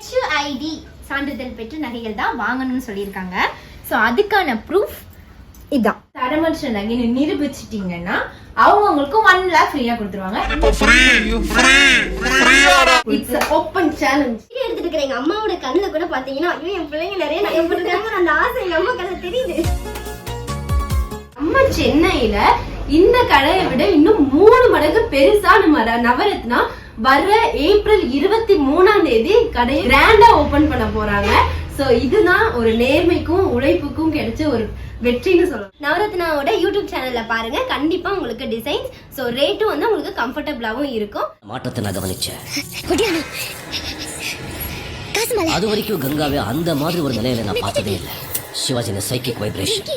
HUID சான்றிதழ் பெற்ற நகைகள் தான் வாங்கணும்னு சொல்லியிருக்காங்க. ஸோ அதுக்கான ப்ரூஃப் இதான். தரமற்ற நகைன்னு நிரூபிச்சிட்டீங்கன்னா அவங்களுக்கு 1 lakh ஃப்ரீயா கொடுத்துருவாங்க. It's open challenge. எடுத்துட்டு இருக்கிற எங்க அம்மாவோட கண்ணுல கூட பாத்தீங்கன்னா ஐயோ என் பிள்ளைங்க நிறைய நகை போட்டுருக்காங்க அந்த ஆசை எங்க அம்மா கண்ணுல தெரியுது. நம்ம சென்னையில இந்த கடையை விட இன்னும் 3 மடங்கு பெருசா நம்ம நவரத்னா வர ஏப்ரல் 23 கடையை கிராண்டா ஓபன் பண்ண போறாங்க. சோ இதுதான் ஒரு நேர்மைக்கும் உழைப்புக்கும் கிடைச்ச ஒரு வெற்றின்னு சொல்லலாம். நவரத்னாவோட யூடியூப் சேனல்ல பாருங்க, கண்டிப்பா உங்களுக்கு டிசைன்ஸ் சோ ரேட்டும் வந்து உங்களுக்கு கம்ஃபர்டபுளாவும் இருக்கும். மாற்றத்தை நான் கவனிச்சேன். அது வரைக்கும் கங்காவே அந்த மாதிரி ஒரு நிலையில நான் பார்த்ததே இல்லை. சிவாஜின சைக்கிக் வைப்ரேஷன்